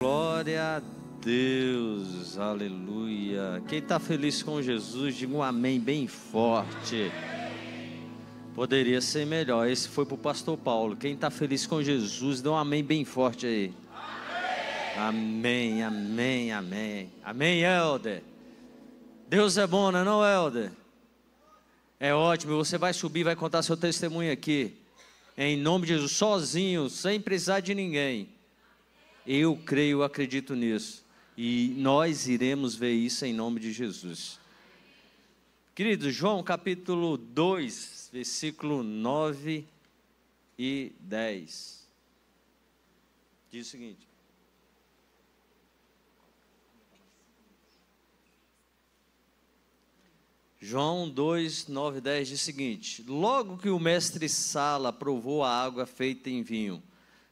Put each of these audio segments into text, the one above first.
Glória a Deus, aleluia. Quem está feliz com Jesus, diga um amém bem forte. Poderia ser melhor, esse foi para o pastor Paulo. Quem está feliz com Jesus, dá um amém bem forte aí. Amém, amém, amém. Amém, Helder. Deus é bom, não é não, Helder? É ótimo, você vai subir, vai contar seu testemunho aqui. Em nome de Jesus, sozinho, sem precisar de ninguém. Eu creio, acredito nisso. E nós iremos ver isso em nome de Jesus. Queridos, João capítulo 2, versículo 9 e 10. Diz o seguinte. João 2, 9 e 10 diz o seguinte: logo que o mestre Sala provou a água feita em vinho,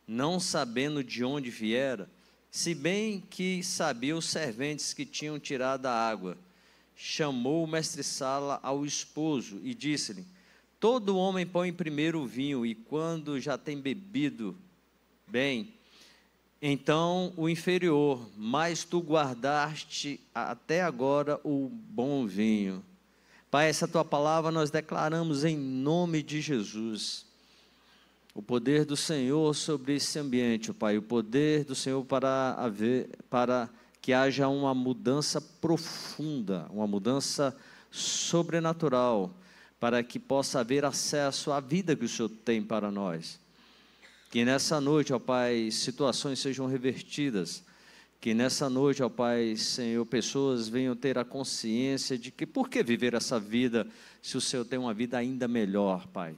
não sabendo de onde viera, se bem que sabia os serventes que tinham tirado a água, chamou o mestre Sala ao esposo e disse-lhe: todo homem põe primeiro o vinho, e quando já tem bebido bem, então o inferior, mas tu guardaste até agora o bom vinho. Pai, essa tua palavra nós declaramos em nome de Jesus. O poder do Senhor sobre esse ambiente, Pai, o poder do Senhor para que haja uma mudança profunda, uma mudança sobrenatural, para que possa haver acesso à vida que o Senhor tem para nós. Que nessa noite, ó Pai, situações sejam revertidas. Que nessa noite, ó Pai, Senhor, pessoas venham ter a consciência de que por que viver essa vida se o Senhor tem uma vida ainda melhor, Pai.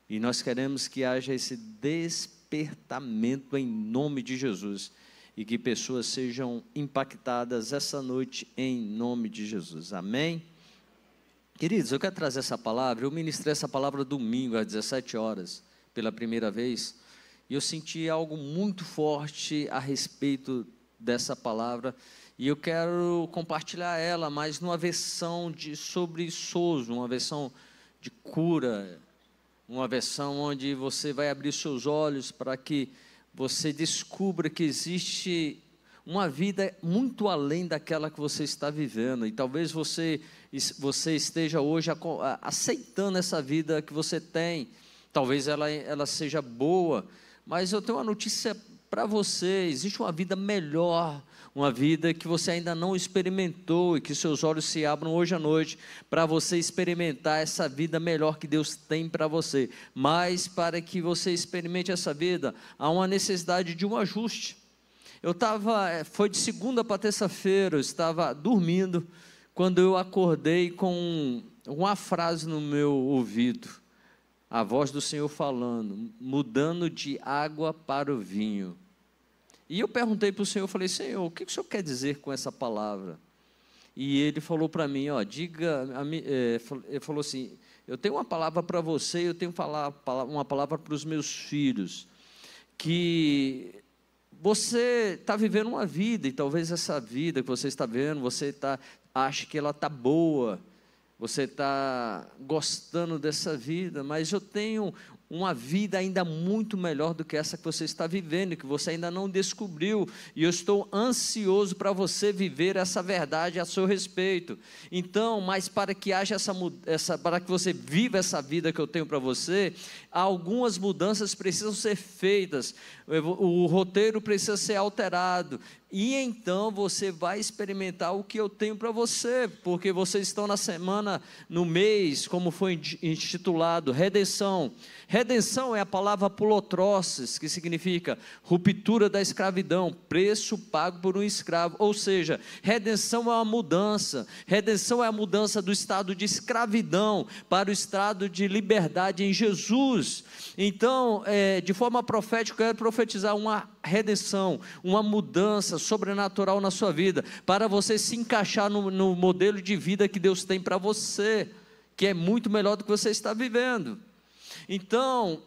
E nós queremos que haja esse despertamento em nome de Jesus e que pessoas sejam impactadas essa noite em nome de Jesus. Amém? Queridos, eu quero trazer essa palavra. Eu ministrei essa palavra domingo às 17 horas pela primeira vez e eu senti algo muito forte a respeito dessa palavra e eu quero compartilhar ela, mas numa versão sobre sozo, uma versão de cura, uma versão onde você vai abrir seus olhos para que você descubra que existe uma vida muito além daquela que você está vivendo, e talvez você esteja hoje aceitando essa vida que você tem, talvez ela seja boa, mas eu tenho uma notícia para você: existe uma vida melhor, uma vida que você ainda não experimentou e que seus olhos se abram hoje à noite para você experimentar essa vida melhor que Deus tem para você. Mas para que você experimente essa vida, há uma necessidade de um ajuste. Foi de segunda para terça-feira, eu estava dormindo, quando eu acordei com uma frase no meu ouvido, a voz do Senhor falando: mudando de água para o vinho. E eu perguntei para o Senhor, eu falei: Senhor, o que o Senhor quer dizer com essa palavra? E Ele falou para mim, Ele falou assim: eu tenho uma palavra para você, eu tenho uma palavra para os meus filhos, que você está vivendo uma vida, e talvez essa vida que você está vivendo, acha que ela está boa, você está gostando dessa vida, mas eu tenho uma vida ainda muito melhor do que essa que você está vivendo, que você ainda não descobriu, e eu estou ansioso para você viver essa verdade a seu respeito. Então, mas para que haja para que você viva essa vida que eu tenho para você, algumas mudanças precisam ser feitas, o roteiro precisa ser alterado, e então você vai experimentar o que eu tenho para você, porque vocês estão na semana, no mês, como foi intitulado, redenção. Redenção é a palavra pulotrosses, que significa ruptura da escravidão, preço pago por um escravo, ou seja, redenção é uma mudança, redenção é a mudança do estado de escravidão para o estado de liberdade em Jesus. Então, de forma profética, eu quero profetizar uma redenção, uma mudança sobrenatural na sua vida, para você se encaixar no modelo de vida que Deus tem para você, que é muito melhor do que você está vivendo. Então,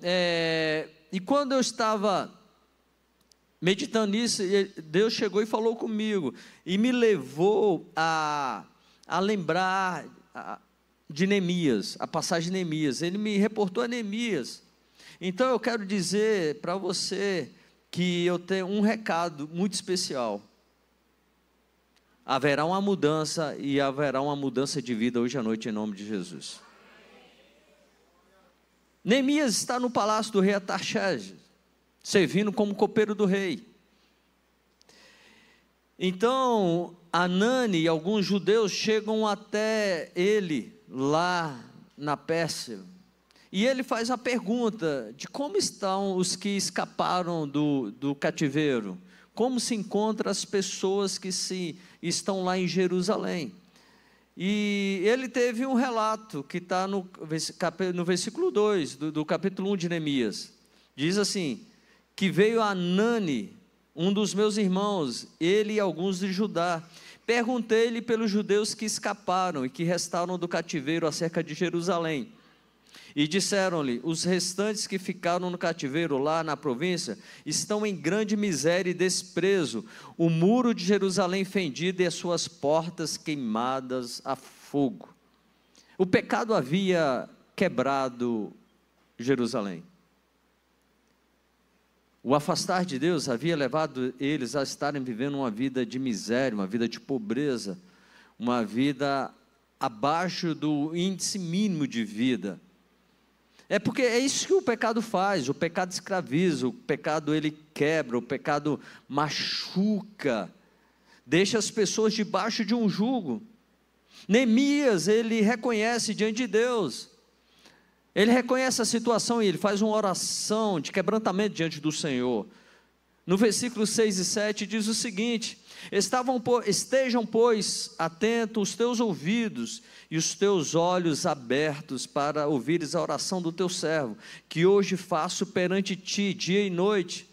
e quando eu estava meditando nisso, Deus chegou e falou comigo, e me levou a lembrar de Neemias, a passagem de Neemias. Ele me reportou a Neemias. Então eu quero dizer para você que eu tenho um recado muito especial. Haverá uma mudança, e haverá uma mudança de vida hoje à noite, em nome de Jesus. Neemias está no palácio do rei Artaxerxes, servindo como copeiro do rei. Então, Anani e alguns judeus chegam até ele, lá na Pérsia, e ele faz a pergunta de como estão os que escaparam do cativeiro, como se encontram as pessoas que estão lá em Jerusalém. E ele teve um relato que está no versículo 2 do capítulo 1 de Neemias. Diz assim, que veio Anani, um dos meus irmãos, ele e alguns de Judá. Perguntei-lhe pelos judeus que escaparam e que restaram do cativeiro acerca de Jerusalém. E disseram-lhe, os restantes que ficaram no cativeiro lá na província, estão em grande miséria e desprezo, o muro de Jerusalém fendido e as suas portas queimadas a fogo. O pecado havia quebrado Jerusalém. O afastar de Deus havia levado eles a estarem vivendo uma vida de miséria, uma vida de pobreza, uma vida abaixo do índice mínimo de vida. É porque é isso que o pecado faz, o pecado escraviza, o pecado ele quebra, o pecado machuca, deixa as pessoas debaixo de um jugo. Neemias, ele reconhece diante de Deus, ele reconhece a situação e ele faz uma oração de quebrantamento diante do Senhor. No versículo 6 e 7 diz o seguinte, estejam, pois, atentos os teus ouvidos e os teus olhos abertos para ouvires a oração do teu servo, que hoje faço perante ti, dia e noite,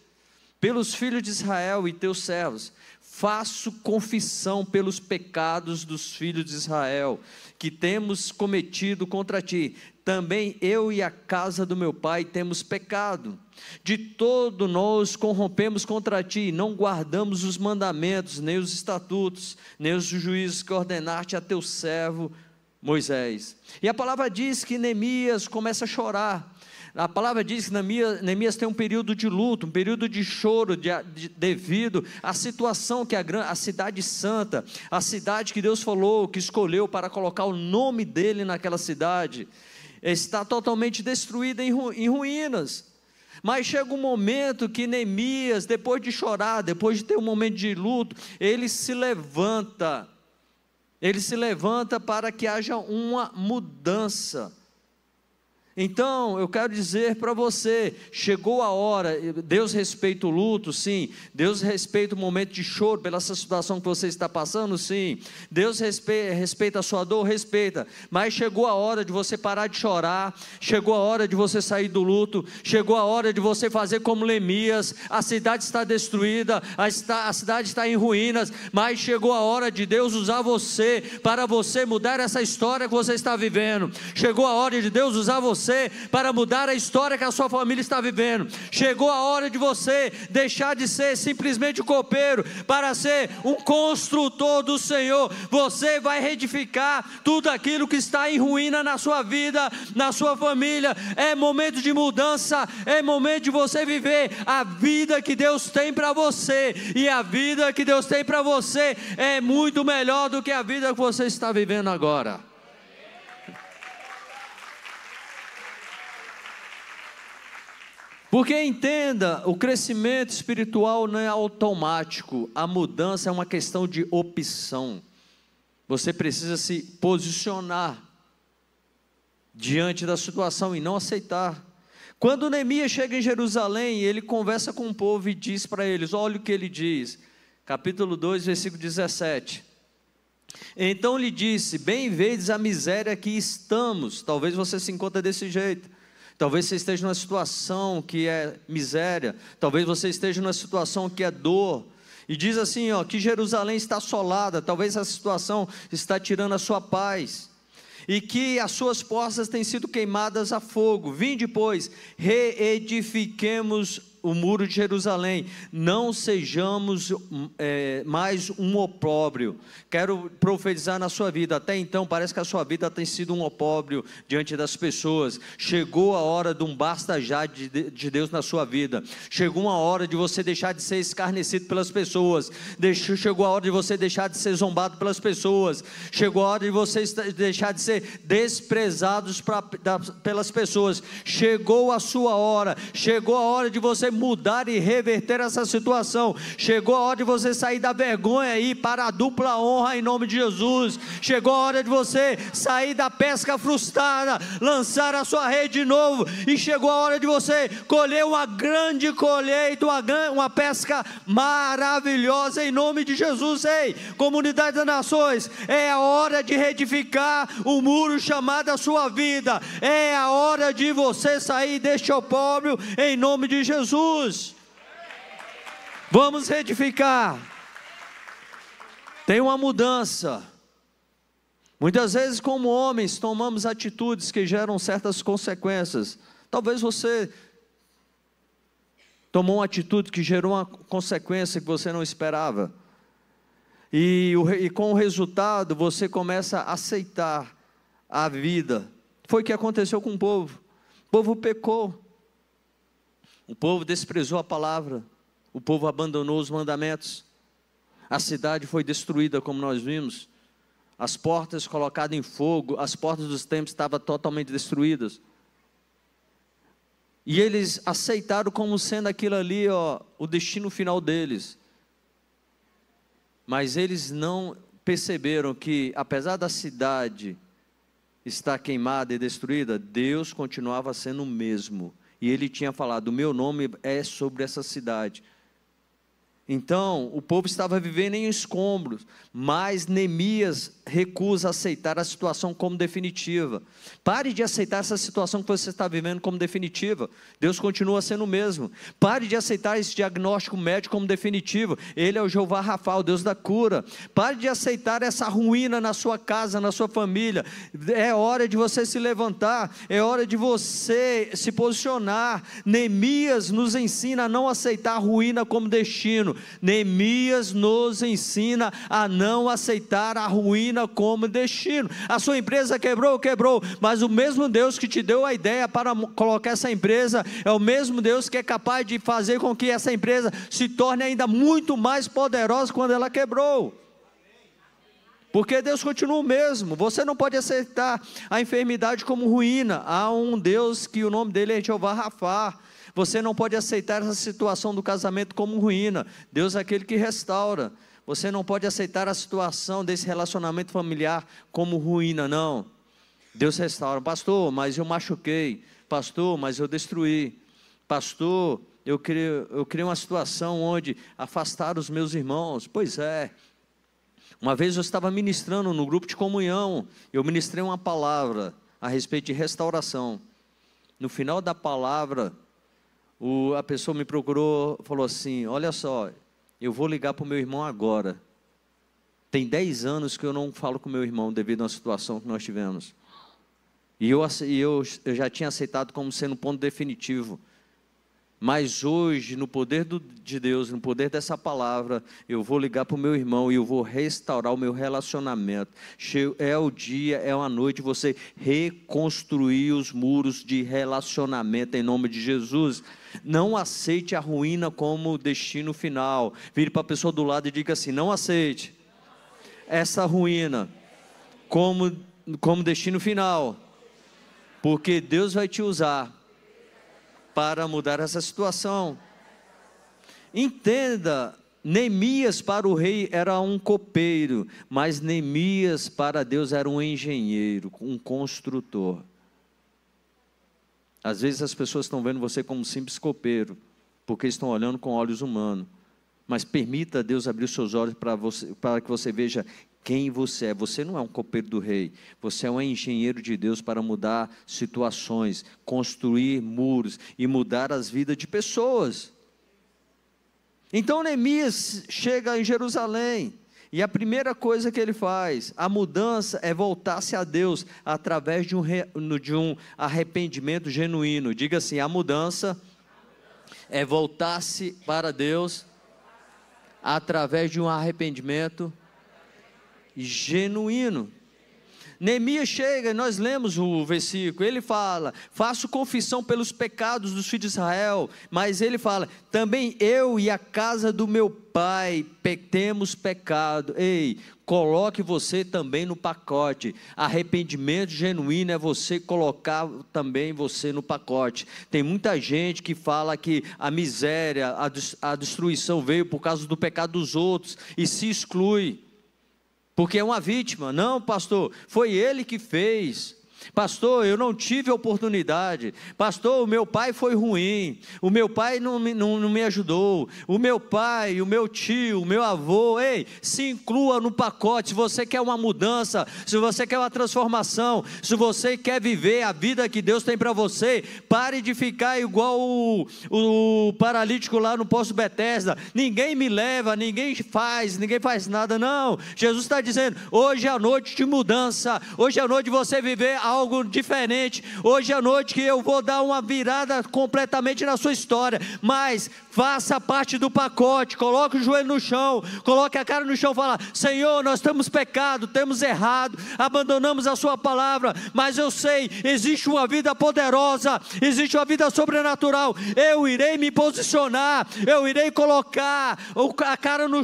pelos filhos de Israel e teus servos, faço confissão pelos pecados dos filhos de Israel, que temos cometido contra ti, também eu e a casa do meu pai temos pecado, de todo nós corrompemos contra ti, não guardamos os mandamentos, nem os estatutos, nem os juízos que ordenaste a teu servo Moisés. E a palavra diz que Neemias começa a chorar. A palavra diz que Neemias tem um período de luto, um período de choro, devido à situação que a cidade santa, a cidade que Deus falou, que escolheu para colocar o nome dele naquela cidade, está totalmente destruída em ruínas. Mas chega um momento que Neemias, depois de chorar, depois de ter um momento de luto, ele se levanta para que haja uma mudança. Então, eu quero dizer para você, chegou a hora, Deus respeita o luto, sim, Deus respeita o momento de choro pela essa situação que você está passando, sim, Deus respeita a sua dor, respeita, mas chegou a hora de você parar de chorar, chegou a hora de você sair do luto, chegou a hora de você fazer como Neemias, a cidade está destruída, a cidade está em ruínas, mas chegou a hora de Deus usar você, para você mudar essa história que você está vivendo, chegou a hora de Deus usar você, para mudar a história que a sua família está vivendo. Chegou a hora de você deixar de ser simplesmente um copeiro, para ser um construtor do Senhor. Você vai reedificar tudo aquilo que está em ruína na sua vida, na sua família. É momento de mudança, é momento de você viver a vida que Deus tem para você, e a vida que Deus tem para você é muito melhor do que a vida que você está vivendo agora. Porque entenda, o crescimento espiritual não é automático, a mudança é uma questão de opção. Você precisa se posicionar diante da situação e não aceitar. Quando Neemias chega em Jerusalém, ele conversa com o povo e diz para eles, olha o que ele diz, capítulo 2, versículo 17. Então lhe disse, bem vedes a miséria que estamos, talvez você se encontre desse jeito. Talvez você esteja numa situação que é miséria, talvez você esteja numa situação que é dor, e diz assim, que Jerusalém está assolada, talvez essa situação está tirando a sua paz, e que as suas portas têm sido queimadas a fogo. Vinde, pois, reedifiquemos o muro de Jerusalém, não sejamos mais um opróbrio. Quero profetizar na sua vida. Até então parece que a sua vida tem sido um opróbrio diante das pessoas. Chegou a hora de um basta já de Deus na sua vida. Chegou uma hora de você deixar de ser escarnecido pelas pessoas. Chegou a hora de você deixar de ser zombado pelas pessoas. Chegou a hora de você deixar de ser desprezados pelas pessoas. Chegou a sua hora. Chegou a hora de você mudar e reverter essa situação. Chegou a hora de você sair da vergonha e ir para a dupla honra em nome de Jesus. Chegou a hora de você sair da pesca frustrada, lançar a sua rede de novo, e chegou a hora de você colher uma grande colheita, uma pesca maravilhosa em nome de Jesus. Ei, comunidade das nações, é a hora de reedificar o muro chamado a sua vida. É a hora de você sair deste opróbrio em nome de Jesus. Vamos reedificar. Tem uma mudança. Muitas vezes, como homens, tomamos atitudes que geram certas consequências. Talvez você tomou uma atitude que gerou uma consequência que você não esperava. E com o resultado, você começa a aceitar a vida. Foi o que aconteceu com o povo. O povo pecou. O povo desprezou a palavra. O povo abandonou os mandamentos. A cidade foi destruída, como nós vimos. As portas colocadas em fogo, as portas dos templos estavam totalmente destruídas. E eles aceitaram como sendo aquilo ali, o destino final deles. Mas eles não perceberam que, apesar da cidade estar queimada e destruída, Deus continuava sendo o mesmo. E Ele tinha falado: o meu nome é sobre essa cidade. Então, o povo estava vivendo em escombros, mas Neemias recusa aceitar a situação como definitiva. Pare de aceitar essa situação que você está vivendo como definitiva. Deus continua sendo o mesmo. Pare de aceitar esse diagnóstico médico como definitivo. Ele é o Jeová Rafa, o Deus da cura. Pare de aceitar essa ruína na sua casa, na sua família. É hora de você se levantar, é hora de você se posicionar. Neemias nos ensina a não aceitar a ruína como destino. Neemias nos ensina a não aceitar a ruína como destino. A sua empresa quebrou, mas o mesmo Deus que te deu a ideia para colocar essa empresa, é o mesmo Deus que é capaz de fazer com que essa empresa se torne ainda muito mais poderosa quando ela quebrou. Porque Deus continua o mesmo. Você não pode aceitar a enfermidade como ruína. Há um Deus que o nome dele é Jeová Rafa. Você não pode aceitar essa situação do casamento como ruína. Deus é aquele que restaura. Você não pode aceitar a situação desse relacionamento familiar como ruína, não. Deus restaura. Pastor, mas eu machuquei. Pastor, mas eu destruí. Pastor, eu criei uma situação onde afastaram os meus irmãos. Pois é. Uma vez eu estava ministrando no grupo de comunhão. Eu ministrei uma palavra a respeito de restauração. No final da palavra, a pessoa me procurou, falou assim: olha só, eu vou ligar para o meu irmão agora. Tem 10 anos que eu não falo com o meu irmão devido a uma situação que nós tivemos. E eu já tinha aceitado como sendo um ponto definitivo. Mas hoje, no poder de Deus, no poder dessa palavra, eu vou ligar para o meu irmão e eu vou restaurar o meu relacionamento. É o dia, é a noite de você reconstruir os muros de relacionamento em nome de Jesus. Não aceite a ruína como destino final. Vire para a pessoa do lado e diga assim: não aceite essa ruína como destino final, porque Deus vai te usar para mudar essa situação. Entenda, Neemias para o rei era um copeiro, mas Neemias para Deus era um engenheiro, um construtor. Às vezes as pessoas estão vendo você como um simples copeiro, porque estão olhando com olhos humanos. Mas permita Deus abrir os seus olhos para que você veja quem você é. Você não é um copeiro do rei, você é um engenheiro de Deus para mudar situações, construir muros e mudar as vidas de pessoas. Então Neemias chega em Jerusalém, e a primeira coisa que ele faz, a mudança é voltar-se a Deus, através de um arrependimento genuíno. Diga assim: a mudança é voltar-se para Deus através de um arrependimento genuíno. Neemias chega, nós lemos o versículo, ele fala: faço confissão pelos pecados dos filhos de Israel, mas ele fala: também eu e a casa do meu pai temos pecado. Ei, coloque você também no pacote. Arrependimento genuíno é você colocar também você no pacote. Tem muita gente que fala que a miséria, a destruição veio por causa do pecado dos outros e se exclui, porque é uma vítima. Não, pastor, foi ele que fez. Pastor, eu não tive oportunidade. Pastor, o meu pai foi ruim. O meu pai não me ajudou. O meu pai, o meu tio, o meu avô. Ei, se inclua no pacote. Se você quer uma mudança, se você quer uma transformação, se você quer viver a vida que Deus tem para você, pare de ficar igual o paralítico lá no poço Betesda. Ninguém me leva, ninguém faz nada. Não, Jesus está dizendo: hoje é a noite de mudança. Hoje é a noite de você viver algo diferente. Hoje é a noite que eu vou dar uma virada completamente na sua história, mas faça parte do pacote. Coloque o joelho no chão, coloque a cara no chão e fala: Senhor, nós temos pecado, temos errado, abandonamos a sua palavra, mas eu sei, existe uma vida poderosa, existe uma vida sobrenatural. Eu irei me posicionar, eu irei colocar a cara no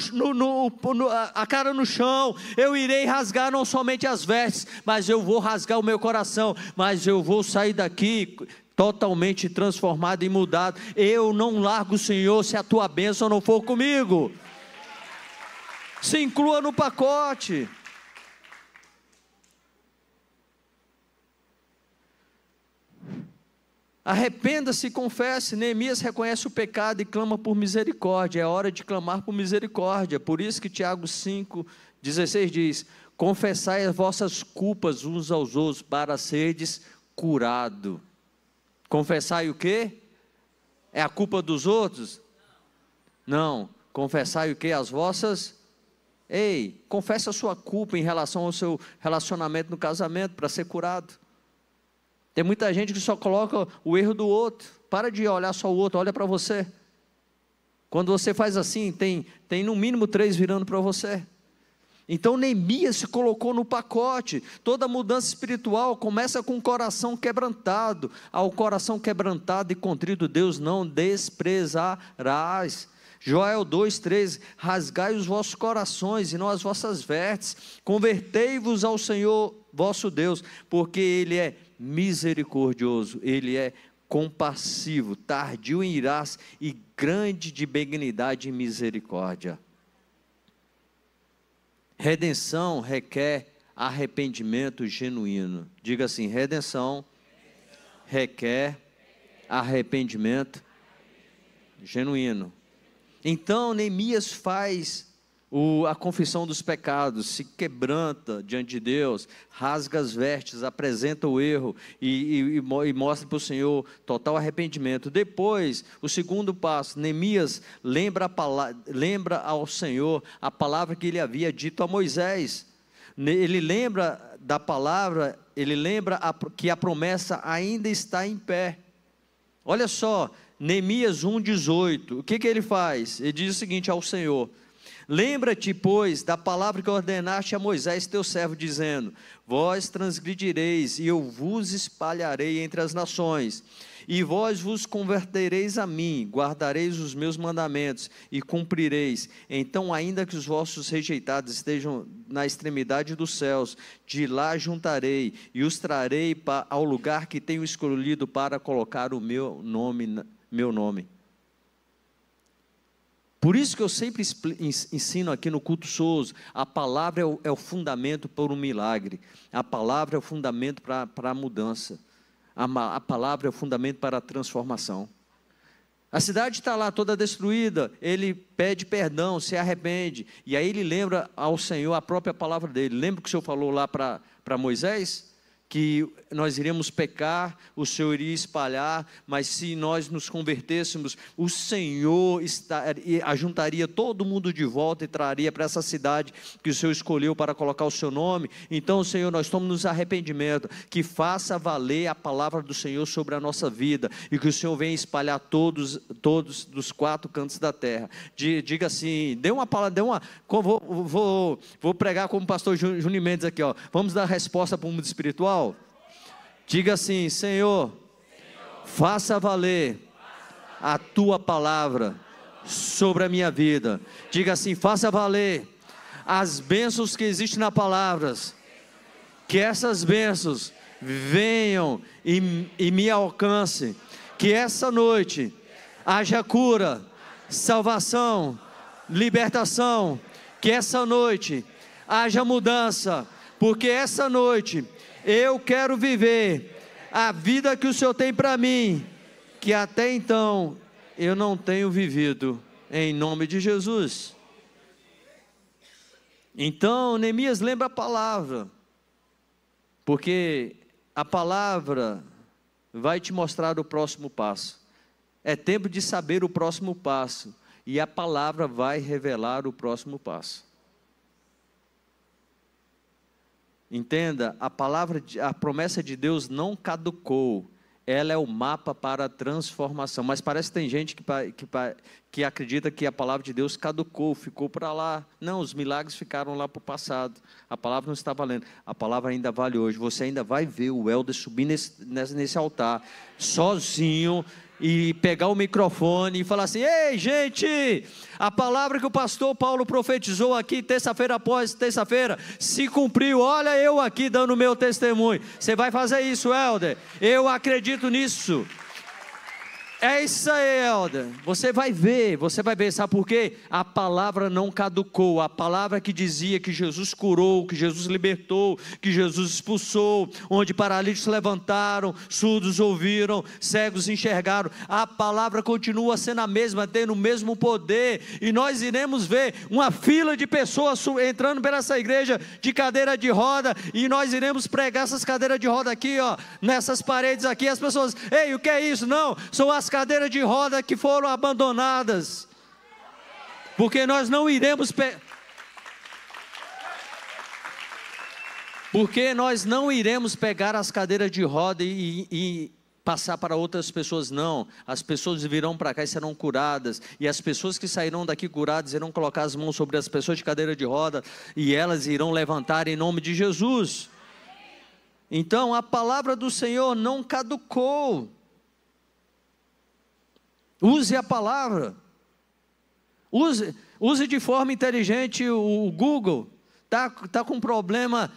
chão, eu irei rasgar não somente as vestes, mas eu vou rasgar o meu coração, mas eu vou sair daqui totalmente transformado e mudado. Eu não largo o Senhor se a tua bênção não for comigo. Se inclua no pacote. Arrependa-se e confesse. Neemias reconhece o pecado e clama por misericórdia. É hora de clamar por misericórdia. Por isso que Tiago 5,16 diz: confessai as vossas culpas uns aos outros para serdes curado. Confessai o quê? É a culpa dos outros? Não. Confessai o quê? As vossas. Ei, confesse a sua culpa em relação ao seu relacionamento no casamento para ser curado. Tem muita gente que só coloca o erro do outro. Para de olhar só o outro, olha para você. Quando você faz assim, tem no mínimo 3 virando para você. Então Neemias se colocou no pacote. Toda mudança espiritual começa com o coração quebrantado. Ao coração quebrantado e contrito Deus não desprezarás. Joel 2,13: rasgai os vossos corações e não as vossas vestes, convertei-vos ao Senhor vosso Deus, porque Ele é misericordioso, Ele é compassivo, tardio em irar-se e grande de benignidade e misericórdia. Redenção requer arrependimento genuíno. Diga assim: redenção requer arrependimento genuíno. Então Neemias faz a confissão dos pecados, se quebranta diante de Deus, rasga as vestes, apresenta o erro e mostra para o Senhor total arrependimento. Depois, o segundo passo, Neemias lembra ao Senhor a palavra que ele havia dito a Moisés. Ele lembra da palavra, ele lembra que a promessa ainda está em pé. Olha só, Neemias 1,18, o que ele faz? Ele diz o seguinte ao Senhor: lembra-te, pois, da palavra que ordenaste a Moisés teu servo, dizendo: vós transgredireis, e eu vos espalharei entre as nações, e vós vos convertereis a mim, guardareis os meus mandamentos, e cumprireis. Então, ainda que os vossos rejeitados estejam na extremidade dos céus, de lá juntarei, e os trarei ao lugar que tenho escolhido para colocar o meu nome. Por isso que eu sempre ensino aqui no culto Souza: a palavra é o fundamento para o milagre, a palavra é o fundamento para a mudança, a palavra é o fundamento para a transformação. A cidade está lá toda destruída, ele pede perdão, se arrepende, e aí ele lembra ao Senhor a própria palavra dele. Lembra que o Senhor falou lá para Moisés? que nós iríamos pecar, o Senhor iria espalhar, mas se nós nos convertêssemos, o Senhor ajuntaria todo mundo de volta e traria para essa cidade que o Senhor escolheu para colocar o seu nome. Então, Senhor, nós estamos nos arrependimento, que faça valer a palavra do Senhor sobre a nossa vida, e que o Senhor venha espalhar todos dos 4 cantos da terra. Diga assim, dê uma palavra, vou pregar como o pastor Júnior Mendes aqui, ó. Vamos dar resposta para o mundo espiritual? Diga assim: Senhor, faça valer a tua palavra sobre a minha vida. Diga assim: faça valer as bênçãos que existem na palavra, que essas bênçãos venham e me alcance, que essa noite haja cura, salvação, libertação, que essa noite haja mudança, porque essa noite eu quero viver a vida que o Senhor tem para mim, que até então eu não tenho vivido, em nome de Jesus. Então, Neemias, lembra a palavra, porque a palavra vai te mostrar o próximo passo. É tempo de saber o próximo passo, e a palavra vai revelar o próximo passo. Entenda, a promessa de Deus não caducou, ela é o mapa para a transformação. Mas parece que tem gente que acredita que a palavra de Deus caducou, ficou para lá. Não, os milagres ficaram lá para o passado, a palavra não está valendo, a palavra ainda vale hoje. Você ainda vai ver o Helder subir nesse altar, sozinho, e pegar o microfone e falar assim: ei gente, a palavra que o pastor Paulo profetizou aqui, terça-feira após terça-feira, se cumpriu, olha eu aqui dando meu testemunho. Você vai fazer isso, Helder? Eu acredito nisso. É isso aí, Helder. Você vai ver, sabe por quê? A palavra não caducou, a palavra que dizia que Jesus curou, que Jesus libertou, que Jesus expulsou, onde paralíticos se levantaram, surdos ouviram, cegos enxergaram, a palavra continua sendo a mesma, tendo o mesmo poder, e nós iremos ver uma fila de pessoas entrando pela essa igreja de cadeira de roda, e nós iremos pregar essas cadeiras de roda aqui, ó, nessas paredes aqui. As pessoas: ei, o que é isso? Não, são as cadeiras de roda que foram abandonadas, porque nós não iremos pegar as cadeiras de roda e passar para outras pessoas. Não, as pessoas virão para cá e serão curadas, e as pessoas que sairão daqui curadas irão colocar as mãos sobre as pessoas de cadeira de roda, e elas irão levantar em nome de Jesus. Então a palavra do Senhor não caducou. Use a palavra, use de forma inteligente o Google. Tá com problema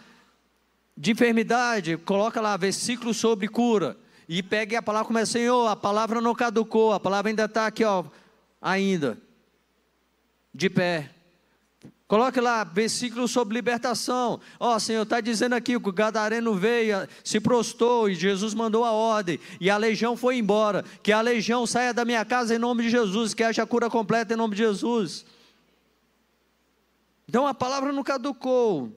de enfermidade, coloca lá versículo sobre cura, e pegue a palavra e começa: Senhor, a palavra não caducou, a palavra ainda está aqui, ó, ainda, de pé. Coloque lá, versículo sobre libertação. Ó, Senhor, está dizendo aqui que o gadareno veio, se prostrou, e Jesus mandou a ordem, e a legião foi embora. Que a legião saia da minha casa em nome de Jesus, que haja cura completa em nome de Jesus. Então a palavra não caducou.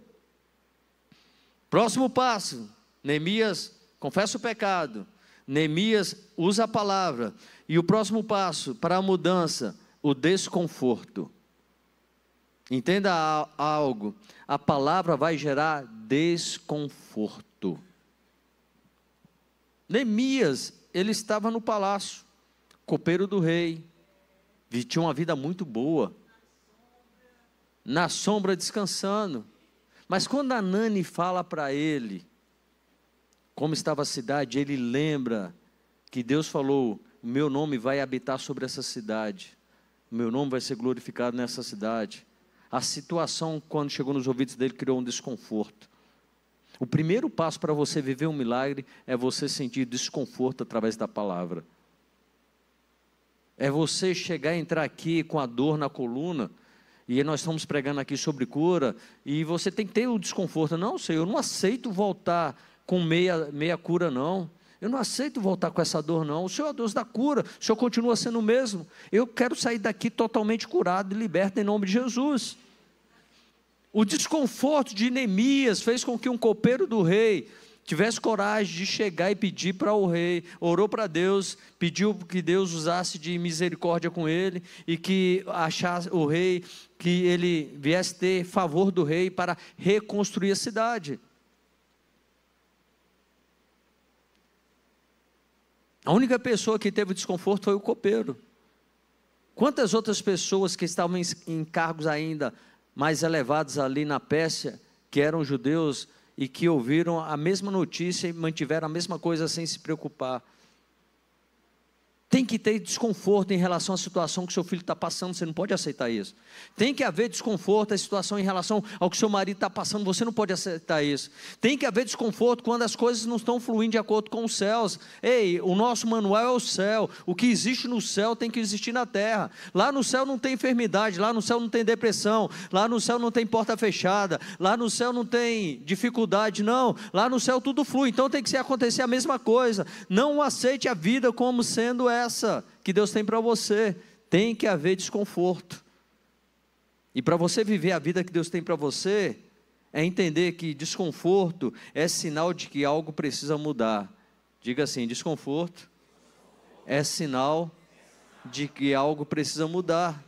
Próximo passo: Neemias confessa o pecado, Neemias usa a palavra, e o próximo passo para a mudança: o desconforto. Entenda algo, a palavra vai gerar desconforto. Neemias, ele estava no palácio, copeiro do rei, tinha uma vida muito boa, na sombra descansando. Mas quando Anani fala para ele como estava a cidade, ele lembra que Deus falou: o meu nome vai habitar sobre essa cidade, o meu nome vai ser glorificado nessa cidade. A situação, quando chegou nos ouvidos dele, criou um desconforto. O primeiro passo para você viver um milagre é você sentir desconforto através da palavra. É você chegar e entrar aqui com a dor na coluna, e nós estamos pregando aqui sobre cura, e você tem que ter o desconforto. Não, Senhor, eu não aceito voltar com meia cura, não. Eu não aceito voltar com essa dor, não. O Senhor é o Deus da cura, o Senhor continua sendo o mesmo. Eu quero sair daqui totalmente curado e liberto em nome de Jesus. O desconforto de Neemias fez com que um copeiro do rei tivesse coragem de chegar e pedir para o rei, orou para Deus, pediu que Deus usasse de misericórdia com ele, e que achasse o rei, que ele viesse ter favor do rei para reconstruir a cidade. A única pessoa que teve desconforto foi o copeiro. Quantas outras pessoas que estavam em cargos ainda mais elevados ali na Pérsia, que eram judeus e que ouviram a mesma notícia e mantiveram a mesma coisa sem se preocupar? Tem que ter desconforto em relação à situação que seu filho está passando, você não pode aceitar isso. Tem que haver desconforto, a situação em relação ao que seu marido está passando, você não pode aceitar isso. Tem que haver desconforto quando as coisas não estão fluindo de acordo com os céus. Ei, o nosso manual é o céu, o que existe no céu tem que existir na terra. Lá no céu não tem enfermidade, lá no céu não tem depressão, lá no céu não tem porta fechada, lá no céu não tem dificuldade, não. Lá no céu tudo flui, então tem que acontecer a mesma coisa. Não aceite a vida como sendo essa que Deus tem para você. Tem que haver desconforto, e para você viver a vida que Deus tem para você, é entender que desconforto é sinal de que algo precisa mudar. Diga assim: desconforto é sinal de que algo precisa mudar.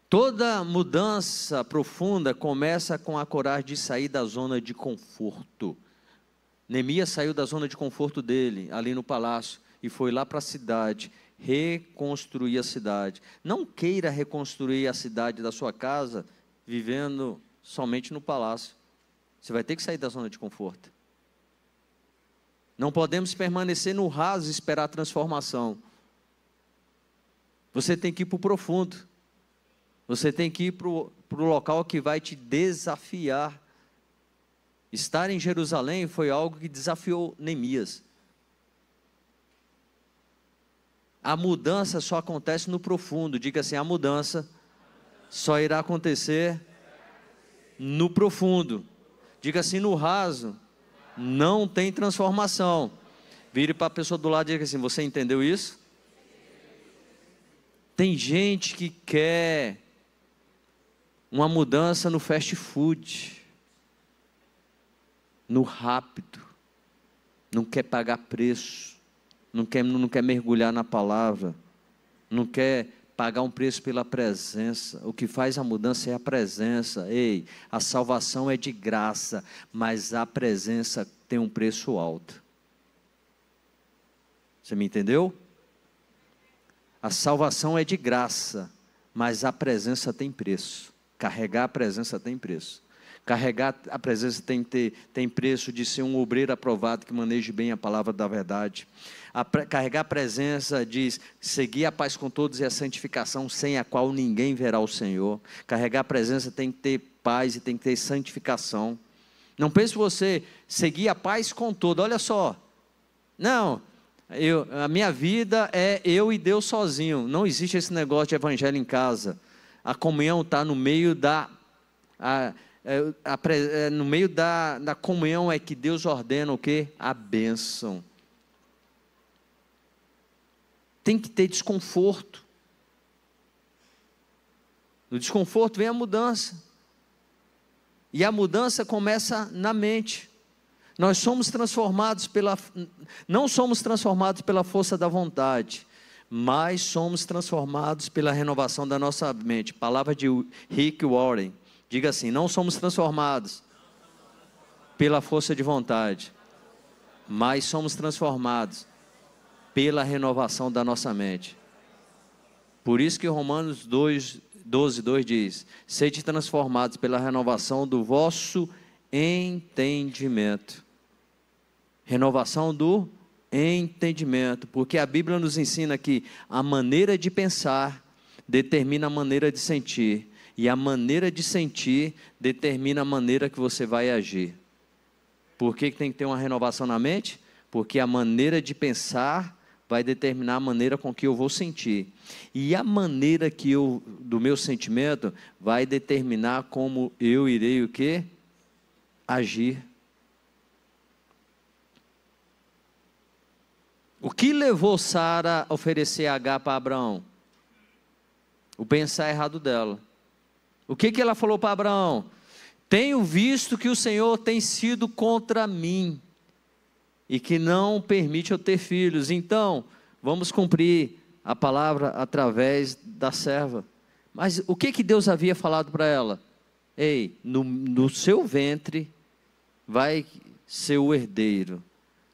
Toda mudança profunda começa com a coragem de sair da zona de conforto. Neemias saiu da zona de conforto dele, ali no palácio, e foi lá para a cidade, reconstruir a cidade. Não queira reconstruir a cidade da sua casa, vivendo somente no palácio. Você vai ter que sair da zona de conforto. Não podemos permanecer no raso e esperar a transformação. Você tem que ir para o profundo. Você tem que ir para o local que vai te desafiar. Estar em Jerusalém foi algo que desafiou Neemias. A mudança só acontece no profundo. Diga assim: a mudança só irá acontecer no profundo. Diga assim: no raso não tem transformação. Vire para a pessoa do lado e diga assim: você entendeu isso? Tem gente que quer uma mudança no fast food, no rápido, não quer pagar preço, não quer mergulhar na palavra, não quer pagar um preço pela presença. O que faz a mudança é a presença. Ei, a salvação é de graça, mas a presença tem um preço alto. Você me entendeu? A salvação é de graça, mas a presença tem preço. Carregar a presença tem preço. Carregar a presença tem preço de ser um obreiro aprovado que maneje bem a palavra da verdade. Carregar a presença diz seguir a paz com todos e a santificação, sem a qual ninguém verá o Senhor. Carregar a presença tem que ter paz e tem que ter santificação. Não pense você seguir a paz com todo. Olha só, não, a minha vida é eu e Deus sozinho. Não existe esse negócio de evangelho em casa. A comunhão está no meio no meio da comunhão é que Deus ordena o quê? A bênção. Tem que ter desconforto. No desconforto vem a mudança. E a mudança começa na mente. Nós somos transformados não somos transformados pela força da vontade, mas somos transformados pela renovação da nossa mente. Palavra de Rick Warren. Diga assim: não somos transformados pela força de vontade, mas somos transformados pela renovação da nossa mente. Por isso que Romanos 12:2 diz: sede transformados pela renovação do vosso entendimento. Renovação do entendimento, porque a Bíblia nos ensina que a maneira de pensar determina a maneira de sentir, e a maneira de sentir determina a maneira que você vai agir. Por que tem que ter uma renovação na mente? Porque a maneira de pensar vai determinar a maneira com que eu vou sentir, e a maneira do meu sentimento vai determinar como eu irei o quê? Agir. O que levou Sara a oferecer Agar para Abraão? O pensar errado dela. O que ela falou para Abraão? Tenho visto que o Senhor tem sido contra mim e que não permite eu ter filhos. Então, vamos cumprir a palavra através da serva. Mas o que Deus havia falado para ela? Ei, no seu ventre vai ser o herdeiro.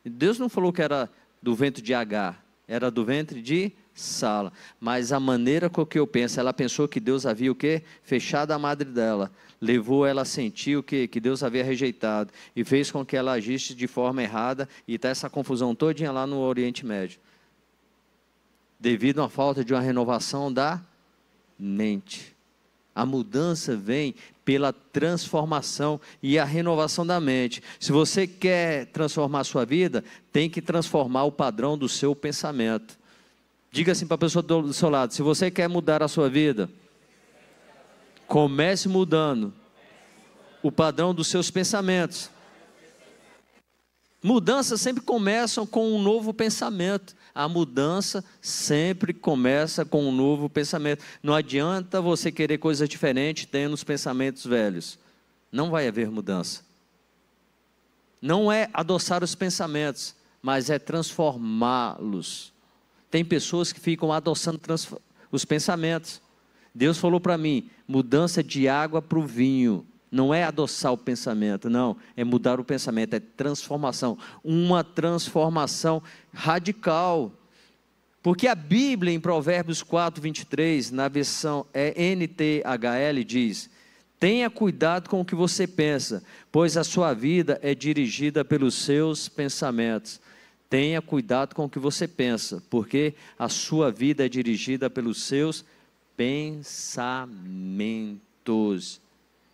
Deus não falou que era do ventre de Agar, era do ventre de Sala. Mas a maneira com que eu penso, ela pensou que Deus havia o quê? Fechado a madre dela. Levou ela a sentir o quê? Que Deus havia rejeitado. E fez com que ela agisse de forma errada. E está essa confusão todinha lá no Oriente Médio. Devido à falta de uma renovação da mente. A mudança vem pela transformação e a renovação da mente. Se você quer transformar a sua vida, tem que transformar o padrão do seu pensamento. Diga assim para a pessoa do seu lado: se você quer mudar a sua vida, comece mudando o padrão dos seus pensamentos. Mudanças sempre começam com um novo pensamento. A mudança sempre começa com um novo pensamento. Não adianta você querer coisa diferente tendo os pensamentos velhos. Não vai haver mudança. Não é adoçar os pensamentos, mas é transformá-los. Tem pessoas que ficam adoçando os pensamentos. Deus falou para mim, mudança de água para o vinho. Não é adoçar o pensamento, não, é mudar o pensamento, é transformação, uma transformação radical. Porque a Bíblia em Provérbios 4, 23, na versão NTHL diz: tenha cuidado com o que você pensa, pois a sua vida é dirigida pelos seus pensamentos. Tenha cuidado com o que você pensa, porque a sua vida é dirigida pelos seus pensamentos.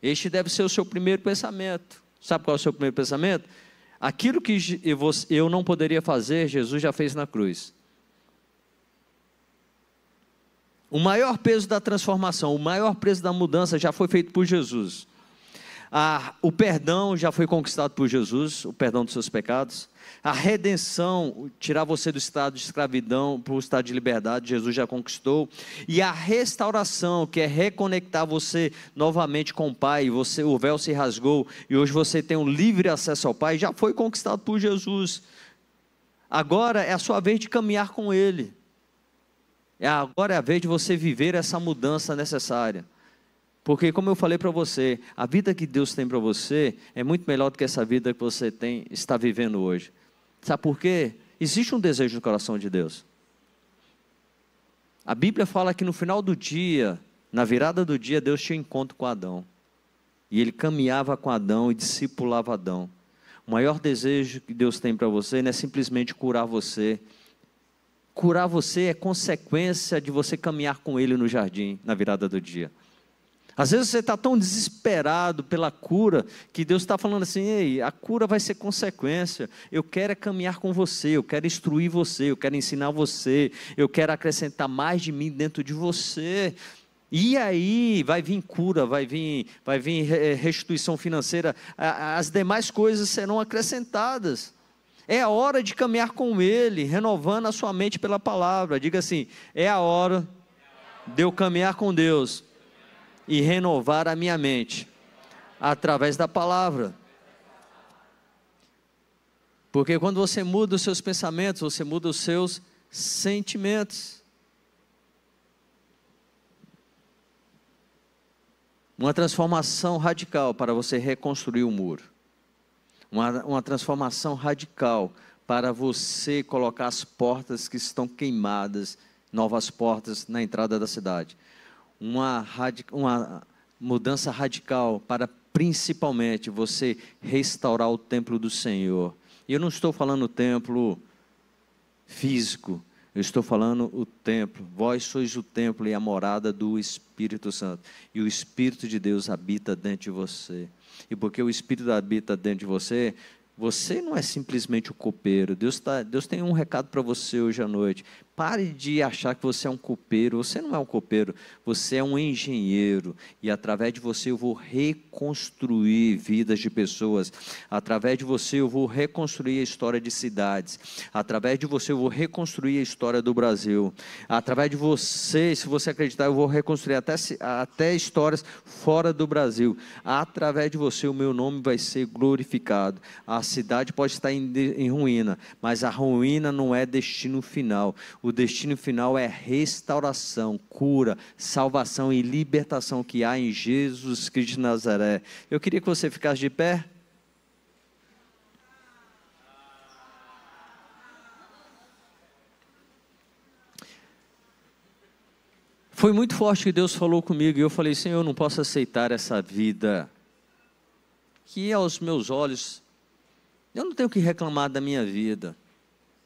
Este deve ser o seu primeiro pensamento. Sabe qual é o seu primeiro pensamento? Aquilo que eu não poderia fazer, Jesus já fez na cruz. O maior peso da transformação, o maior peso da mudança já foi feito por Jesus. O perdão já foi conquistado por Jesus, o perdão dos seus pecados. A redenção, tirar você do estado de escravidão para o estado de liberdade, Jesus já conquistou. E a restauração, que é reconectar você novamente com o Pai, o véu se rasgou e hoje você tem um livre acesso ao Pai, já foi conquistado por Jesus. Agora é a sua vez de caminhar com Ele. Agora é a vez de você viver essa mudança necessária. Porque, como eu falei para você, a vida que Deus tem para você é muito melhor do que essa vida que você está vivendo hoje. Sabe por quê? Existe um desejo no coração de Deus. A Bíblia fala que no final do dia, na virada do dia, Deus tinha um encontro com Adão. E Ele caminhava com Adão e discipulava Adão. O maior desejo que Deus tem para você não é simplesmente curar você. Curar você é consequência de você caminhar com Ele no jardim, na virada do dia. Às vezes você está tão desesperado pela cura, que Deus está falando assim: ei, a cura vai ser consequência, eu quero caminhar com você, eu quero instruir você, eu quero ensinar você, eu quero acrescentar mais de mim dentro de você. E aí vai vir cura, vai vir restituição financeira, as demais coisas serão acrescentadas. É a hora de caminhar com Ele, renovando a sua mente pela palavra. Diga assim: é a hora de eu caminhar com Deus e renovar a minha mente através da palavra. Porque quando você muda os seus pensamentos, você muda os seus sentimentos. Uma transformação radical para você reconstruir o muro. Uma transformação radical para você colocar as portas que estão queimadas, novas portas na entrada da cidade. Uma mudança radical para principalmente você restaurar o templo do Senhor. E eu não estou falando o templo físico, eu estou falando o templo. Vós sois o templo e a morada do Espírito Santo. E o Espírito de Deus habita dentro de você. E porque o Espírito habita dentro de você, você não é simplesmente o copeiro. Deus tem um recado para você hoje à noite. Pare de achar que você é um copeiro. Você não é um copeiro, você é um engenheiro. E através de você eu vou reconstruir vidas de pessoas. Através de você eu vou reconstruir a história de cidades. Através de você eu vou reconstruir a história do Brasil. Através de você, se você acreditar, eu vou reconstruir até histórias fora do Brasil. Através de você o meu nome vai ser glorificado. A cidade pode estar em ruína, mas a ruína não é destino final. O destino final é restauração, cura, salvação e libertação que há em Jesus Cristo de Nazaré. Eu queria que você ficasse de pé. Foi muito forte que Deus falou comigo e eu falei: Senhor, eu não posso aceitar essa vida que aos meus olhos, eu não tenho que reclamar da minha vida.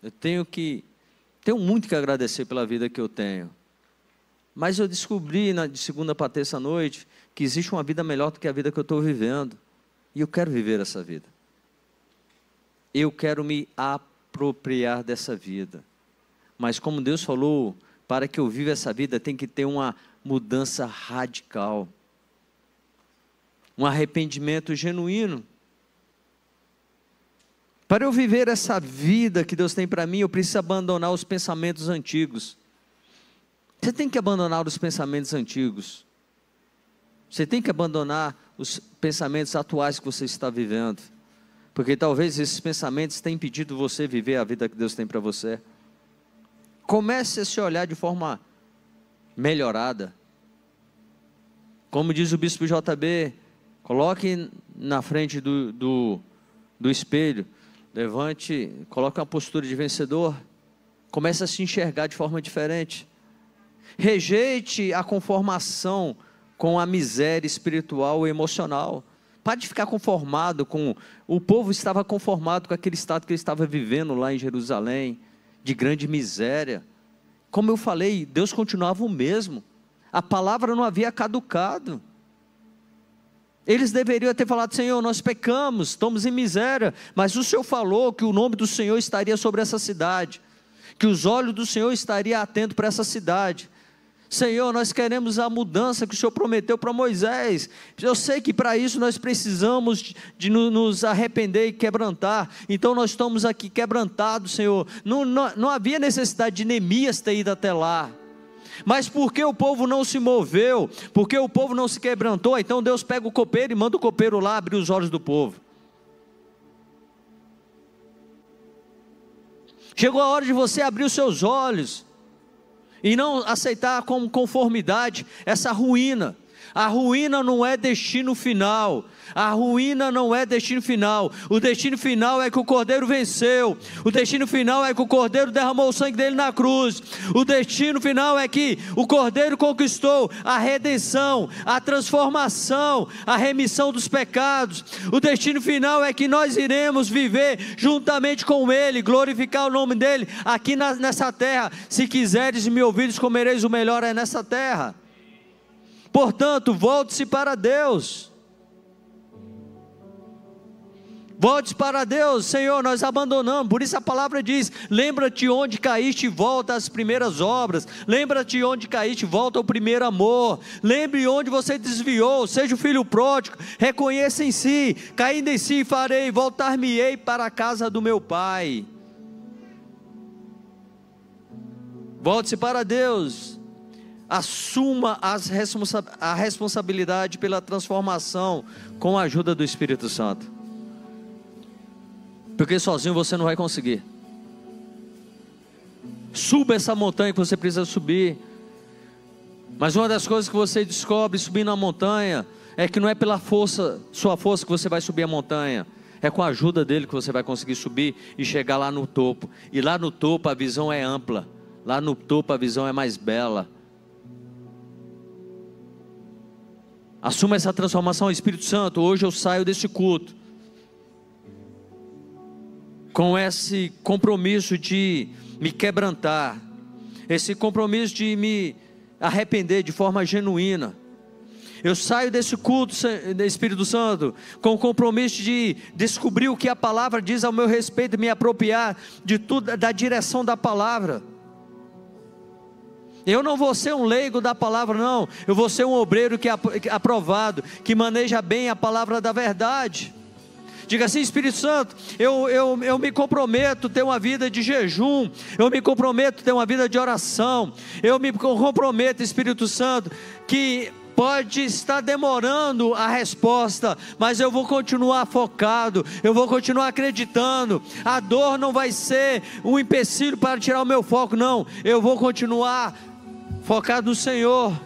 Eu tenho muito que agradecer pela vida que eu tenho. Mas eu descobri de segunda para terça à noite que existe uma vida melhor do que a vida que eu estou vivendo. E eu quero viver essa vida. Eu quero me apropriar dessa vida. Mas como Deus falou, para que eu viva essa vida tem que ter uma mudança radical. Um arrependimento genuíno. Para eu viver essa vida que Deus tem para mim, eu preciso abandonar os pensamentos antigos. Você tem que abandonar os pensamentos antigos. Você tem que abandonar os pensamentos atuais que você está vivendo. Porque talvez esses pensamentos tenham impedido você viver a vida que Deus tem para você. Comece a se olhar de forma melhorada. Como diz o bispo JB, coloque na frente do espelho, levante, coloque uma postura de vencedor, comece a se enxergar de forma diferente. Rejeite a conformação com a miséria espiritual e emocional. Pare de ficar conformado com... O povo estava conformado com aquele estado que ele estava vivendo lá em Jerusalém, de grande miséria. Como eu falei, Deus continuava o mesmo. A palavra não havia caducado. Eles deveriam ter falado: Senhor, nós pecamos, estamos em miséria, mas o Senhor falou que o nome do Senhor estaria sobre essa cidade, que os olhos do Senhor estariam atentos para essa cidade. Senhor, nós queremos a mudança que o Senhor prometeu para Moisés. Eu sei que para isso nós precisamos de nos arrepender e quebrantar. Então nós estamos aqui quebrantados, Senhor. Não havia necessidade de Neemias ter ido até lá. Mas porque o povo não se moveu, porque o povo não se quebrantou, então Deus pega o copeiro e manda o copeiro lá abrir os olhos do povo. Chegou a hora de você abrir os seus olhos e não aceitar como conformidade essa ruína. A ruína não é destino final. A ruína não é destino final. O destino final é que o Cordeiro venceu. O destino final é que o Cordeiro derramou o sangue dele na cruz. O destino final é que o Cordeiro conquistou a redenção, a transformação, a remissão dos pecados. O destino final é que nós iremos viver juntamente com Ele, glorificar o nome dEle aqui nessa terra. Se quiseres e me ouvires, comereis o melhor é nessa terra. Portanto, volte-se para Deus. Volte para Deus. Senhor, nós abandonamos. Por isso a palavra diz: lembra-te onde caíste e volta às primeiras obras. Lembra-te onde caíste e volta ao primeiro amor. Lembre onde você desviou. Seja o filho pródigo. Reconheça em si. Caindo em si farei, voltar-me-ei para a casa do meu pai. Volte-se para Deus. Assuma a responsabilidade pela transformação com a ajuda do Espírito Santo. Porque sozinho você não vai conseguir. Suba essa montanha que você precisa subir. Mas uma das coisas que você descobre subindo a montanha é que não é pela sua força que você vai subir a montanha. É com a ajuda dele que você vai conseguir subir e chegar lá no topo. E lá no topo a visão é ampla. Lá no topo a visão é mais bela. Assuma essa transformação, Espírito Santo. Hoje eu saio desse culto com esse compromisso de me quebrantar, esse compromisso de me arrepender de forma genuína. Eu saio desse culto, Espírito Santo, com o compromisso de descobrir o que a palavra diz ao meu respeito, me apropriar de tudo, da direção da palavra. Eu não vou ser um leigo da palavra, não. Eu vou ser um obreiro que é aprovado, que maneja bem a palavra da verdade. Diga assim: Espírito Santo, eu me comprometo a ter uma vida de jejum, eu me comprometo a ter uma vida de oração, eu me comprometo, Espírito Santo, que pode estar demorando a resposta, mas eu vou continuar focado, eu vou continuar acreditando. A dor não vai ser um empecilho para tirar o meu foco, não. Eu vou continuar focado no Senhor.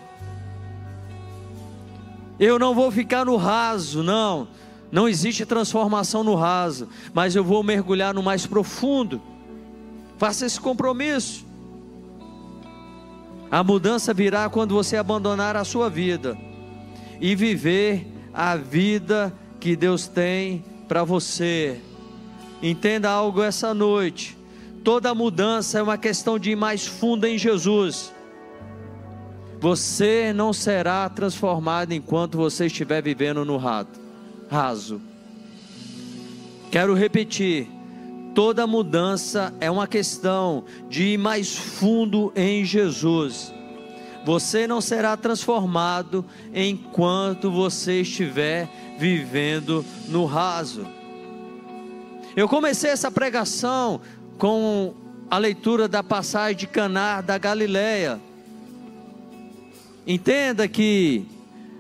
Eu não vou ficar no raso, não. Não existe transformação no raso, mas eu vou mergulhar no mais profundo. Faça esse compromisso. A mudança virá quando você abandonar a sua vida e viver a vida que Deus tem para você. Entenda algo essa noite: toda mudança é uma questão de ir mais fundo em Jesus. Você não será transformado enquanto você estiver vivendo no raso. Quero repetir: toda mudança é uma questão de ir mais fundo em Jesus. Você não será transformado enquanto você estiver vivendo no raso. Eu comecei essa pregação com a leitura da passagem de Caná da Galileia. Entenda que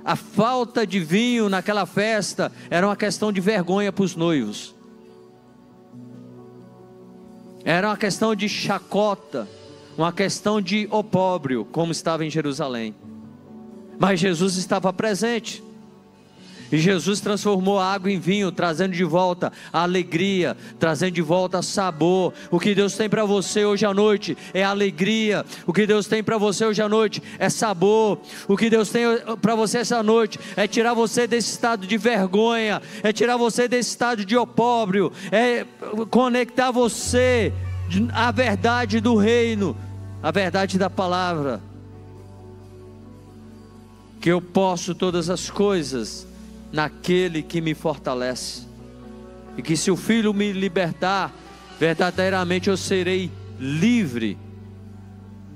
a falta de vinho naquela festa era uma questão de vergonha para os noivos. Era uma questão de chacota, uma questão de opróbrio, como estava em Jerusalém. Mas Jesus estava presente. E Jesus transformou a água em vinho, trazendo de volta a alegria, trazendo de volta sabor. O que Deus tem para você hoje à noite é alegria. O que Deus tem para você hoje à noite é sabor. O que Deus tem para você essa noite é tirar você desse estado de vergonha, é tirar você desse estado de opróbrio, é conectar você à verdade do reino, à verdade da palavra. Que eu posso todas as coisas naquele que me fortalece, e que se o Filho me libertar, verdadeiramente eu serei livre,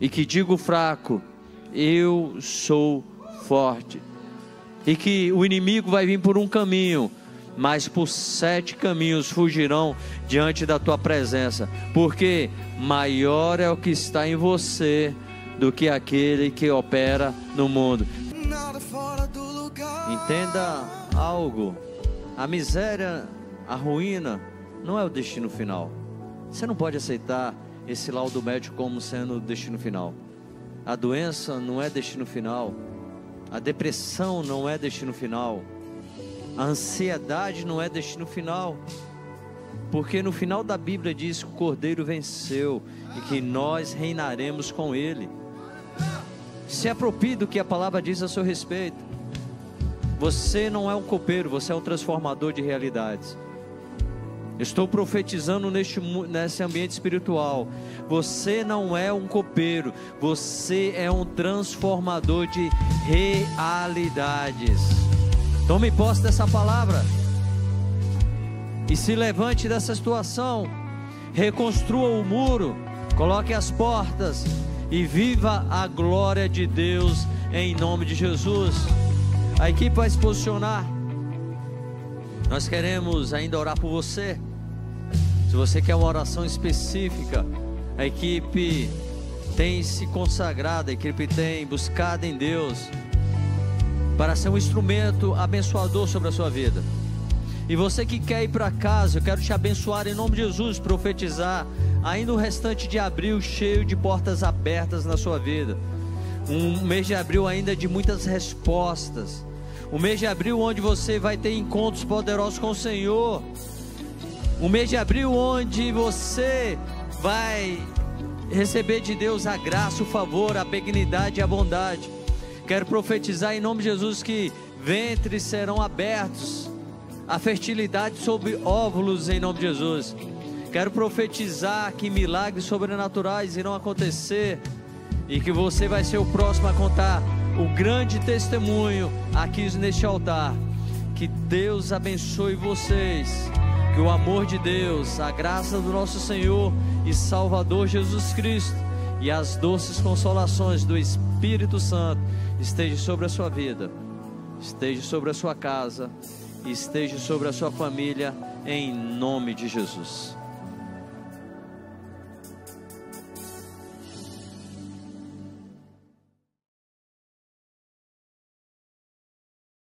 e que digo fraco, eu sou forte, e que o inimigo vai vir por um caminho, mas por 7 caminhos fugirão diante da tua presença, porque maior é o que está em você do que aquele que opera no mundo. Entenda algo: a miséria, a ruína não é o destino final. Você não pode aceitar esse laudo médico como sendo o destino final. A doença não é destino final, a depressão não é destino final, a ansiedade não é destino final, porque no final da Bíblia diz que o Cordeiro venceu e que nós reinaremos com Ele. Se aproprie do que a palavra diz a seu respeito. Você não é um copeiro, você é um transformador de realidades. Estou profetizando nesse ambiente espiritual. Você não é um copeiro, você é um transformador de realidades. Tome posse dessa palavra e se levante dessa situação. Reconstrua o muro, coloque as portas e viva a glória de Deus em nome de Jesus. A equipe vai se posicionar. Nós queremos ainda orar por você. Se você quer uma oração específica, a equipe tem se consagrado, a equipe tem buscado em Deus para ser um instrumento abençoador sobre a sua vida. E você que quer ir para casa, eu quero te abençoar em nome de Jesus, profetizar ainda o restante de abril cheio de portas abertas na sua vida. Um mês de abril ainda de muitas respostas. Um mês de abril onde você vai ter encontros poderosos com o Senhor. Um mês de abril onde você vai receber de Deus a graça, o favor, a benignidade e a bondade. Quero profetizar em nome de Jesus que ventres serão abertos, a fertilidade sobre óvulos em nome de Jesus. Quero profetizar que milagres sobrenaturais irão acontecer e que você vai ser o próximo a contar o grande testemunho aqui neste altar. Que Deus abençoe vocês, que o amor de Deus, a graça do nosso Senhor e Salvador Jesus Cristo e as doces consolações do Espírito Santo estejam sobre a sua vida, esteja sobre a sua casa, esteja sobre a sua família, em nome de Jesus.